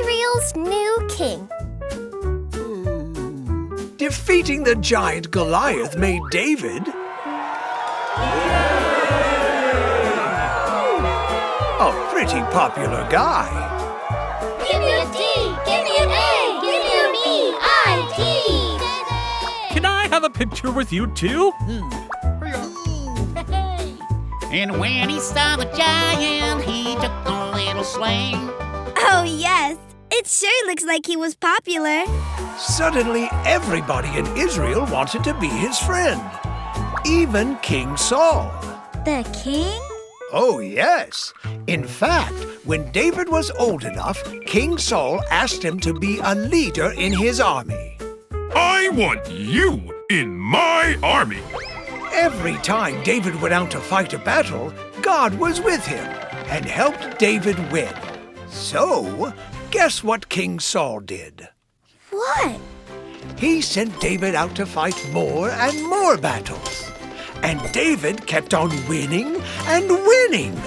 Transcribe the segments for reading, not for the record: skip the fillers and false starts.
Israel's new king. Defeating the giant Goliath made David a pretty popular guy. Give me a D, give me an A, give me an E-I-T. Can I have a picture with you too? And when he saw the giant, he took a little sling. Oh, yes. It sure looks like he was popular. Suddenly, everybody in Israel wanted to be his friend. Even King Saul. The king? Oh, yes. In fact, when David was old enough, King Saul asked him to be a leader in his army. I want you in my army. Every time David went out to fight a battle, God was with him and helped David win. So, guess what King Saul did? What? He sent David out to fight more and more battles. And David kept on winning and winning.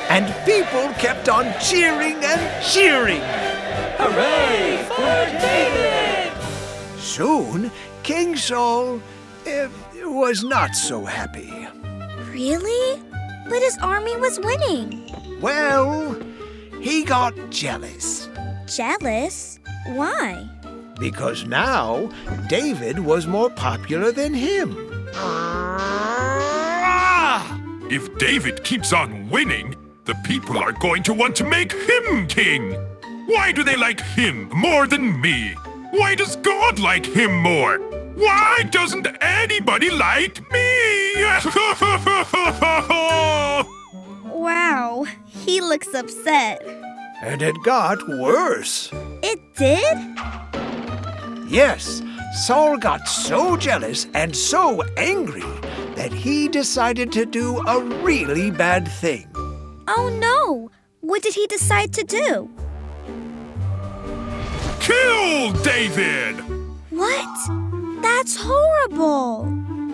And people kept on cheering and cheering. Hooray for David! Soon, King Saul was not so happy. Really? But his army was winning. Well, he got jealous. Jealous? Why? Because now David was more popular than him. If David keeps on winning, the people are going to want to make him king. Why do they like him more than me? Why does God like him more? Why doesn't anybody like me? Wow, he looks upset. And it got worse. It did? Yes, Saul got so jealous and so angry that he decided to do a really bad thing. Oh no! What did he decide to do? Kill David! What? That's horrible!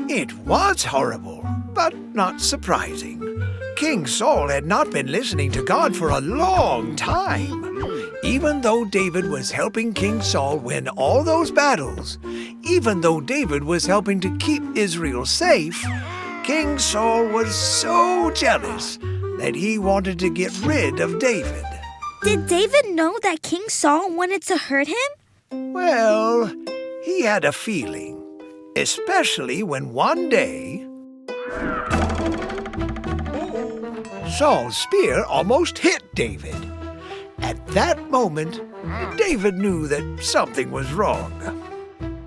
It was horrible, but not surprising. King Saul had not been listening to God for a long time. Even though David was helping King Saul win all those battles, even though David was helping to keep Israel safe, King Saul was so jealous that he wanted to get rid of David. Did David know that King Saul wanted to hurt him? Well, he had a feeling, especially when one day Saul's spear almost hit David. At that moment, David knew that something was wrong.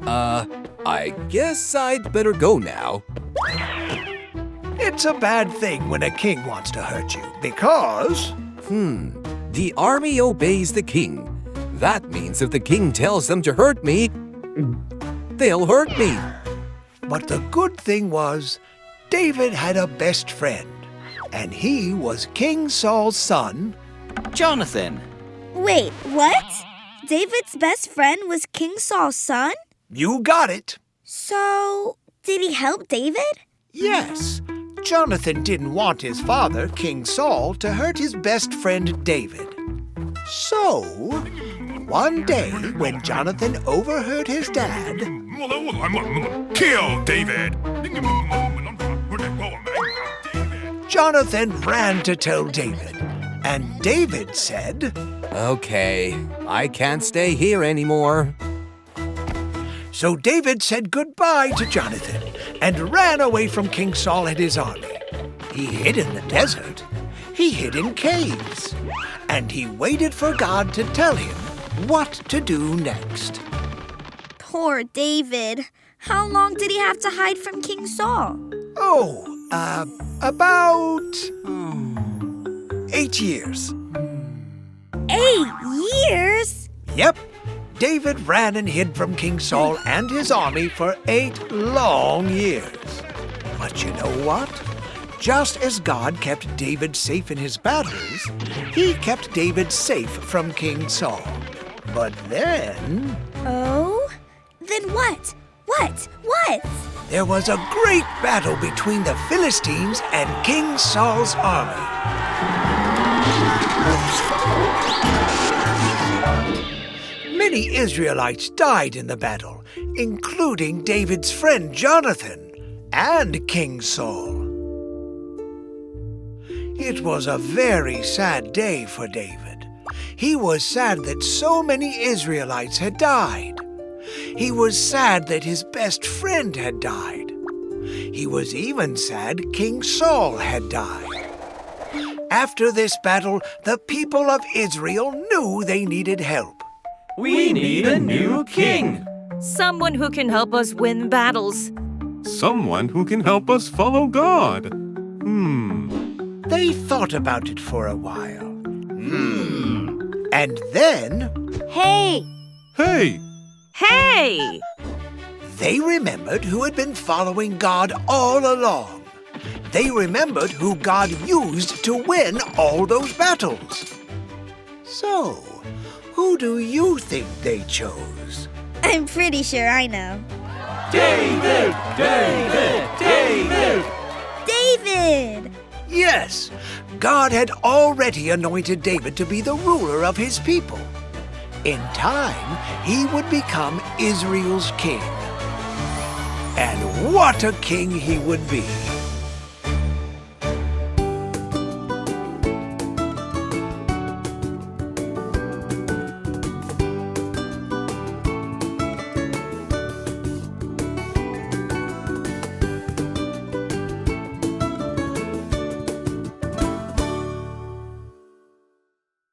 I guess I'd better go now. It's a bad thing when a king wants to hurt you, because... The army obeys the king. That means if the king tells them to hurt me, they'll hurt me. But the good thing was, David had a best friend, and he was King Saul's son, Jonathan. Wait, what? David's best friend was King Saul's son? You got it. So, did he help David? Yes, Jonathan didn't want his father, King Saul, to hurt his best friend David. So, one day when Jonathan overheard his dad, Kill David! Jonathan ran to tell David, and David said, Okay, I can't stay here anymore. So David said goodbye to Jonathan and ran away from King Saul and his army. He hid in the desert. He hid in caves. And he waited for God to tell him what to do next. Poor David. How long did he have to hide from King Saul? About 8 years. 8 years? Yep. David ran and hid from King Saul and his army for 8 long years. But you know what? Just as God kept David safe in his battles, he kept David safe from King Saul. But then... Oh? Then what? What? There was a great battle between the Philistines and King Saul's army. Many Israelites died in the battle, including David's friend Jonathan and King Saul. It was a very sad day for David. He was sad that so many Israelites had died. He was sad that his best friend had died. He was even sad King Saul had died. After this battle, the people of Israel knew they needed help. We need a new king. Someone who can help us win battles. Someone who can help us follow God. They thought about it for a while. And then Hey! Hey! Hey! they remembered who had been following God all along. They remembered who God used to win all those battles. So, who do you think they chose? I'm pretty sure I know. David! David! David! David! Yes, God had already anointed David to be the ruler of his people. In time, he would become Israel's king. And what a king he would be!